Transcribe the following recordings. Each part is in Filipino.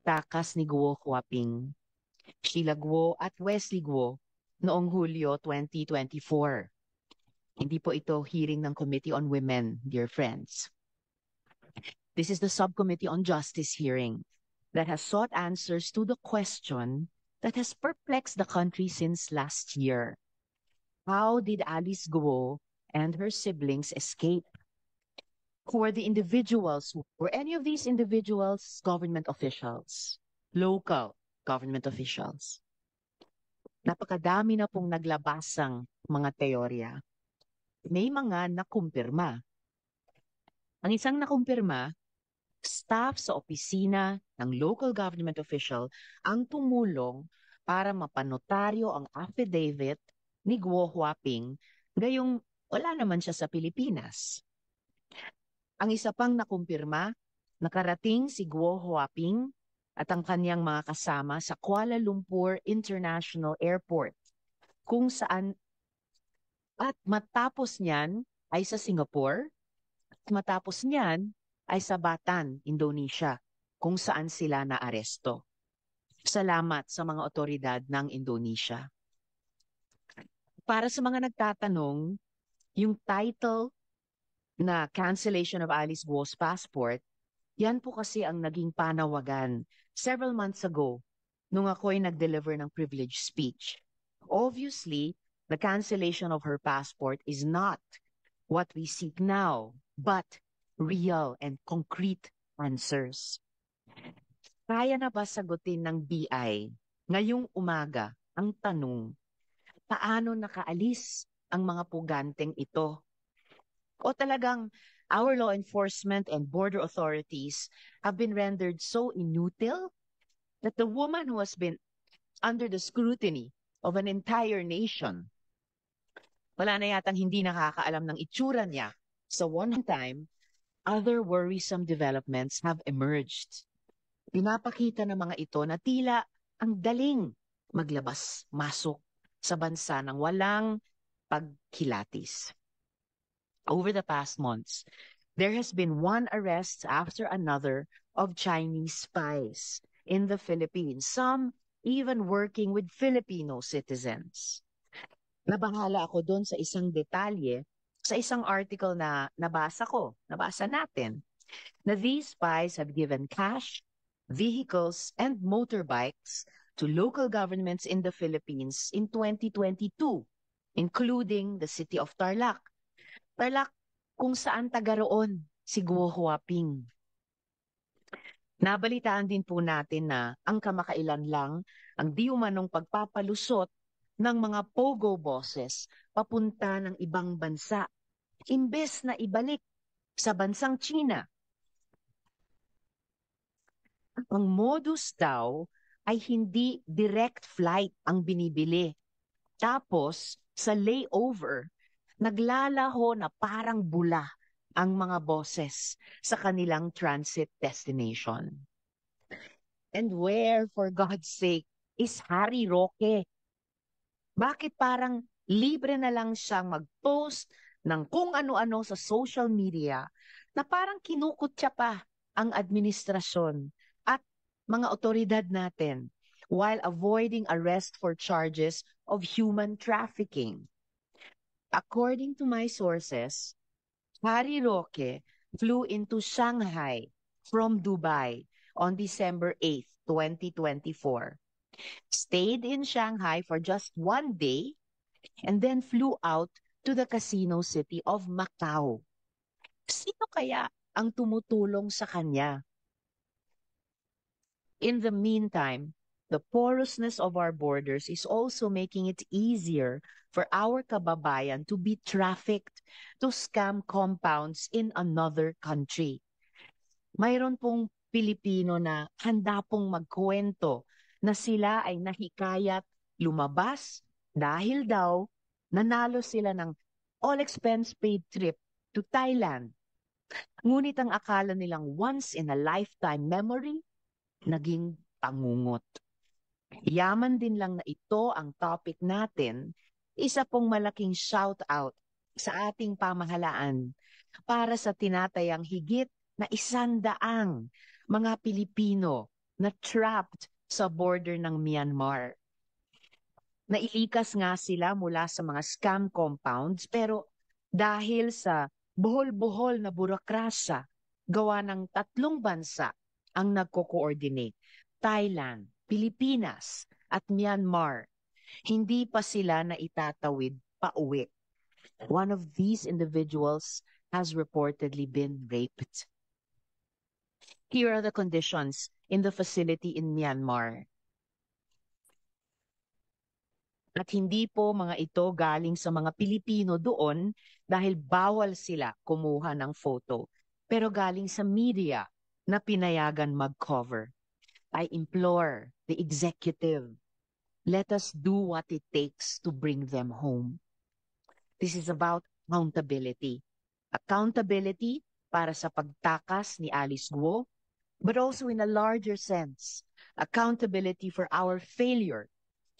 pagtakas ni Guo Huaping, Sheila Guo at Wesley Guo noong Hulyo 2024. Hindi po ito hearing ng Committee on Women, dear friends. This is the Subcommittee on Justice hearing that has sought answers to the question that has perplexed the country since last year. How did Alice Guo and her siblings escape? Who were the individuals? Were any of these individuals government officials? Local government officials? Napakadami na pong naglabasang mga teorya. May mga nakumpirma. Ang isang nakumpirma, staff sa opisina ng local government official ang tumulong para mapanotaryo ang affidavit ni Guo Huaping gayong wala naman siya sa Pilipinas. Ang isa pang nakumpirma, nakarating si Guo Huaping at ang kanyang mga kasama sa Kuala Lumpur International Airport, kung saan at matapos niyan ay sa Singapore, at matapos niyan ay sa Bataan, Indonesia, kung saan sila naaresto. Salamat sa mga otoridad ng Indonesia. Para sa mga nagtatanong, yung title na cancellation of Alice Guo's passport, yan po kasi ang naging panawagan several months ago nung ako'y nag-deliver ng privilege speech. Obviously, the cancellation of her passport is not what we seek now, but real and concrete answers. Kaya na ba sagutin ng BI ngayong umaga ang tanong, paano nakaalis ang mga puganteng ito? O talagang our law enforcement and border authorities have been rendered so inutile that the woman who has been under the scrutiny of an entire nation, wala na yatang hindi nakakaalam ng itsura niya. So one time, other worrisome developments have emerged. Pinapakita ng mga ito na tila ang daling maglabas-masok sa bansa ng walang pagkilatis. Over the past months, there has been one arrest after another of Chinese spies in the Philippines, some even working with Filipino citizens. Nabahala ako doon sa isang detalye, sa isang article na nabasa natin, na these spies have given cash, vehicles, and motorbikes to local governments in the Philippines in 2022, including the city of Tarlac. Tarlac, kung saan taga roon si Guo Huaping. Nabalitaan din po natin na ang kamakailan lang ang di umanong pagpapalusot ng mga pogo bosses papunta ng ibang bansa, imbes na ibalik sa bansang China. Ang modus daw ay hindi direct flight ang binibili. Tapos, sa layover, naglalaho na parang bula ang mga boses sa kanilang transit destination. And where, for God's sake, is Harry Roque? Bakit parang libre na lang siyang mag-post ng kung ano-ano sa social media na parang kinukutya pa ang administrasyon at mga otoridad natin while avoiding arrest for charges of human trafficking? According to my sources, Harry Roque flew into Shanghai from Dubai on December 8th, 2024, stayed in Shanghai for just one day, and then flew out to the casino city of Macau. Sino kaya ang tumutulong sa kanya? In the meantime, the porousness of our borders is also making it easier for our kababayan to be trafficked to scam compounds in another country. Mayroon pong Pilipino na handa pong magkwento na sila ay nahikayat lumabas dahil daw nanalo sila ng all-expense-paid trip to Thailand. Ngunit ang akala nilang once-in-a-lifetime memory, naging pangungot. Yaman din lang na ito ang topic natin, isa pong malaking shout-out sa ating pamahalaan para sa tinatayang higit na 100 mga Pilipino na trapped sa border ng Myanmar. Nailikas nga sila mula sa mga scam compounds pero dahil sa buhol-buhol na burokrasya, gawa ng tatlong bansa ang nagko-coordinate, Thailand, Pilipinas at Myanmar, hindi pa sila na itatawid pauwi. One of these individuals has reportedly been raped. Here are the conditions in the facility in Myanmar. At hindi po mga ito galing sa mga Pilipino doon dahil bawal sila kumuha ng photo. Pero galing sa media na pinayagan mag-cover. I implore the executive, let us do what it takes to bring them home. This is about accountability. Accountability para sa pagtakas ni Alice Guo, but also in a larger sense, accountability for our failure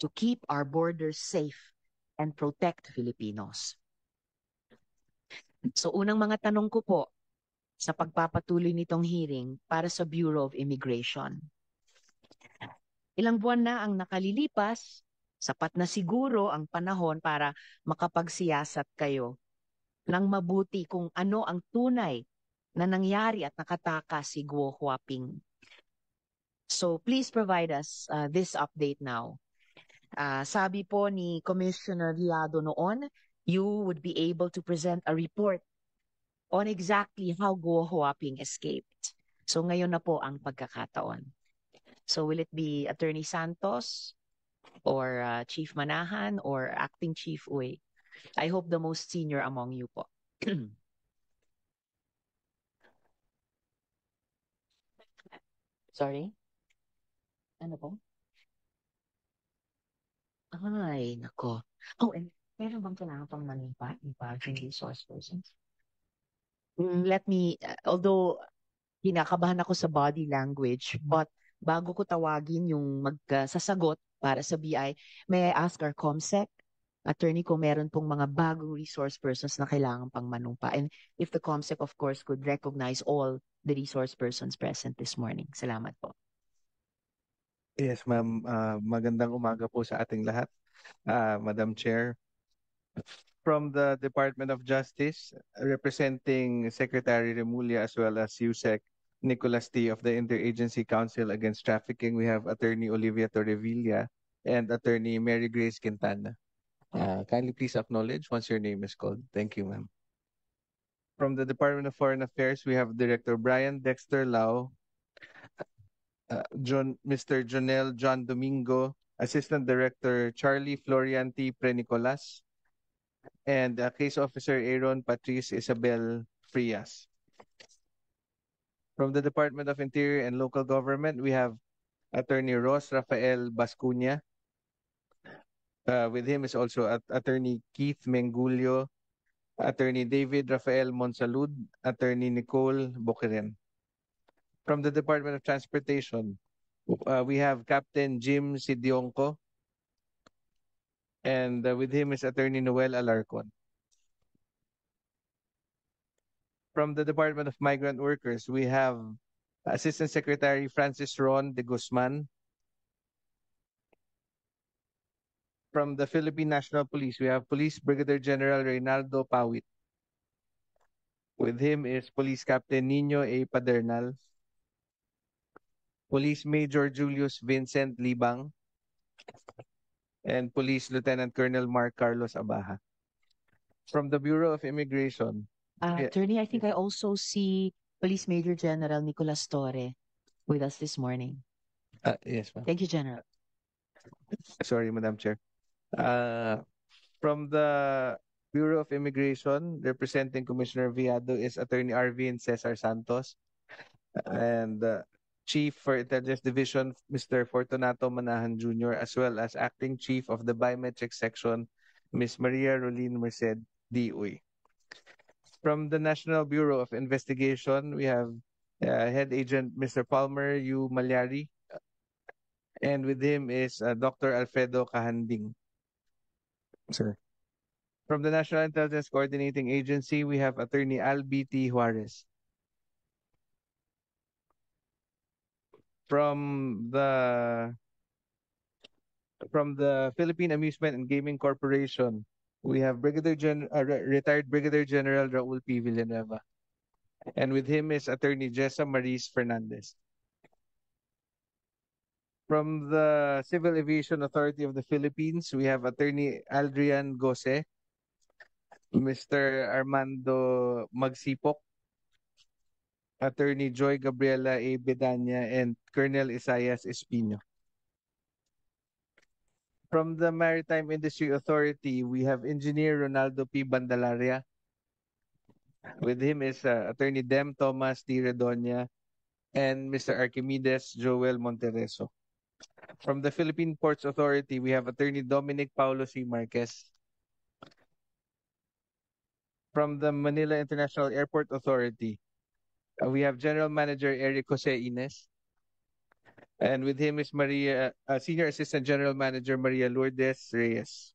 to keep our borders safe and protect Filipinos. So unang mga tanong ko po sa pagpapatuloy nitong hearing para sa Bureau of Immigration. Ilang buwan na ang nakalilipas, sapat na siguro ang panahon para makapagsiyasat kayo ng mabuti kung ano ang tunay na nangyari at nakatakas si Guo Huaping. So please provide us this update now. Sabi po ni Commissioner Viado noon, you would be able to present a report on exactly how Guo Huaping escaped. So ngayon na po ang pagkakataon. So will it be Attorney Santos or Chief Manahan or Acting Chief Uy? I hope the most senior among you po. Sorry? Ano po? Ay, nako. Oh, and meron bang kailangan pang manimpa? Yung resource persons? Let me, although kinakabahan ako sa body language, but bago ko tawagin yung magsasagot para sa BI, may I ask our COMSEC, attorney, kung meron pong mga bagong resource persons na kailangan pang manumpa. And if the COMSEC, of course, could recognize all the resource persons present this morning. Salamat po. Yes, ma'am. Magandang umaga po sa ating lahat, Madam Chair. From the Department of Justice, representing Secretary Remulla as well as USEC Nicolas T. of the Interagency Council Against Trafficking, we have Attorney Olivia Torrevilla and Attorney Mary Grace Quintana. Kindly please acknowledge once your name is called. Thank you, ma'am. From the Department of Foreign Affairs, we have Director Brian Dexter Lau, Mr. Jonel John Domingo, Assistant Director Charlie Florian T. Prenicolas, and Case Officer Aaron Patrice Isabel Frias. From the Department of Interior and Local Government, we have Attorney Ross Rafael Bascuña. With him is also Attorney Keith Mengulio, Attorney David Rafael Monsalud, Attorney Nicole Boqueren. From the Department of Transportation, we have Captain Jim Sidionco, and with him is Attorney Noel Alarcon. From the Department of Migrant Workers, we have Assistant Secretary Francis Ron de Guzman. From the Philippine National Police, we have Police Brigadier General Reynaldo Pawit. With him is Police Captain Nino A. Padernal, Police Major Julius Vincent Libang, and Police Lieutenant Colonel Mark Carlos Abaja. From the Bureau of Immigration. Attorney, I think I also see Police Major General Nicolas Torre with us this morning. Yes, ma'am. Thank you, General. Sorry, Madam Chair. From the Bureau of Immigration, representing Commissioner Viado is Attorney Arvin Cesar Santos, and Chief for Intelligence Division, Mr. Fortunato Manahan Jr., as well as Acting Chief of the Biometrics Section, Ms. Maria Rolin Merced D. Uy. From the National Bureau of Investigation, we have Head Agent Mr. Palmer U. Malyari, and with him is Dr. Alfredo Cahanding. Sir. From the National Intelligence Coordinating Agency, we have Attorney Albi T. Juarez. From the Philippine Amusement and Gaming Corporation, we have retired Brigadier General Raul P. Villanueva. And with him is Attorney Jessa Maris Fernandez. From the Civil Aviation Authority of the Philippines, we have Attorney Aldrian Gose, Mr. Armando Magsipok, Attorney Joy Gabriela A. Bedanya, and Colonel Isaias Espino. From the Maritime Industry Authority, we have Engineer Ronaldo P. Bandalaria. With him is Attorney Dem Thomas D. Redonia and Mr. Archimedes Joel Montereso. From the Philippine Ports Authority, we have Attorney Dominic Paulo C. Marquez. From the Manila International Airport Authority, we have General Manager Eric Jose Ines. And with him is Senior Assistant General Manager Maria Lourdes Reyes.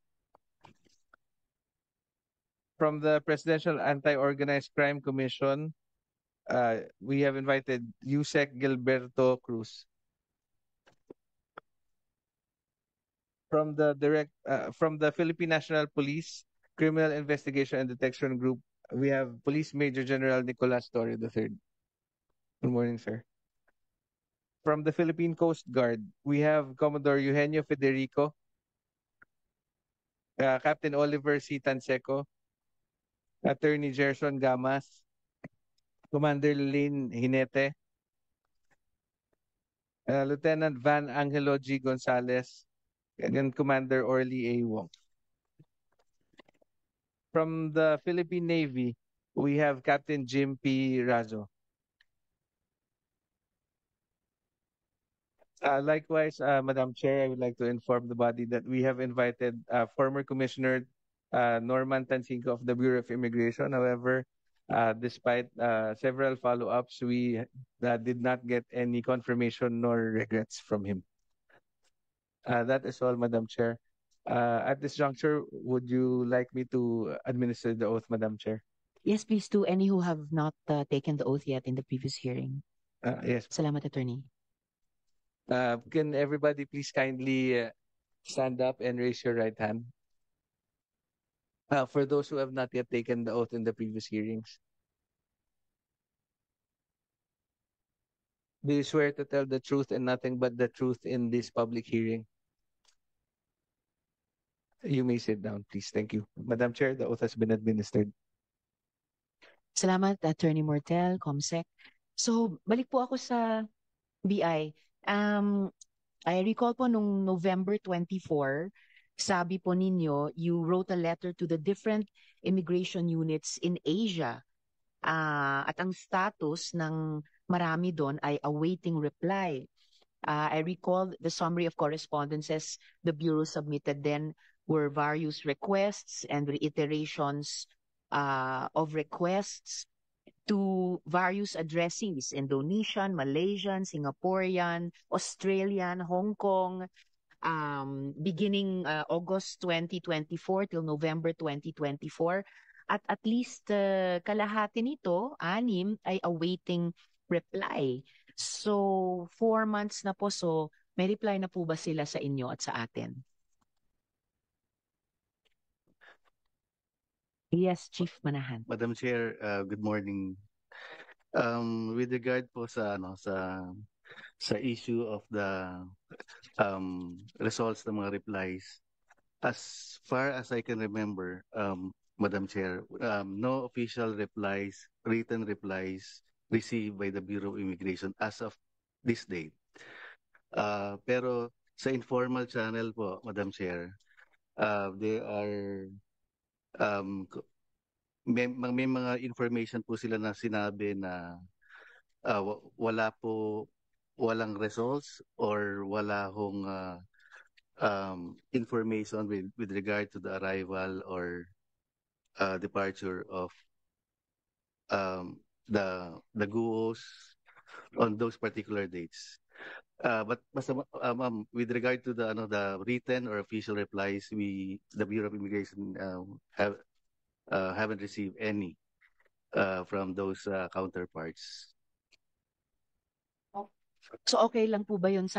From the Presidential Anti-Organized Crime Commission, we have invited Yusek Gilberto Cruz. From the Philippine National Police Criminal Investigation and Detection Group, we have Police Major General Nicolas Torre III. Good morning, sir. From the Philippine Coast Guard, we have Commodore Eugenio Federico, Captain Oliver C. Tanseco, Attorney Gerson Gamas, Commander Lynn Hinete, Lieutenant Van Angelo G. Gonzalez, and Commander Orly A. Wong. From the Philippine Navy, we have Captain Jim P. Razo. Likewise, Madam Chair, I would like to inform the body that we have invited former Commissioner Norman Tansinko of the Bureau of Immigration. However, despite several follow-ups, we did not get any confirmation nor regrets from him. That is all, Madam Chair. At this juncture, would you like me to administer the oath, Madam Chair? Yes, please, to any who have not taken the oath yet in the previous hearing. Yes. Salamat, Attorney. Can everybody please kindly stand up and raise your right hand? For those who have not yet taken the oath in the previous hearings. Do you swear to tell the truth and nothing but the truth in this public hearing? You may sit down, please. Thank you. Madam Chair, the oath has been administered. Salamat, Attorney Mortel, Comsec. So, balik po ako sa BI. I recall po nung November 24, sabi po ninyo, you wrote a letter to the different immigration units in Asia. At ang status ng marami doon ay awaiting reply. I recall the summary of correspondences the Bureau submitted then were various requests and reiterations of requests to various addressees, Indonesian, Malaysian, Singaporean, Australian, Hong Kong, beginning August 2024 till November 2024. At least kalahati nito, 6, ay awaiting reply. So, 4 months na po. So, may reply na po ba sila sa inyo at sa atin? Yes, Chief Manahan. Madam Chair, good morning. With regard po sa issue of the results ng mga replies, as far as I can remember, Madam Chair, no official replies, written replies received by the Bureau of Immigration as of this date. Pero sa informal channel po, Madam Chair, there are may mga information po sila na sinabi na walang results or wala hong information with regard to the arrival or departure of the GUOs on those particular dates. But ma'am, with regard to the written or official replies, the Bureau of Immigration haven't received any from those counterparts. So okay lang po ba yun sa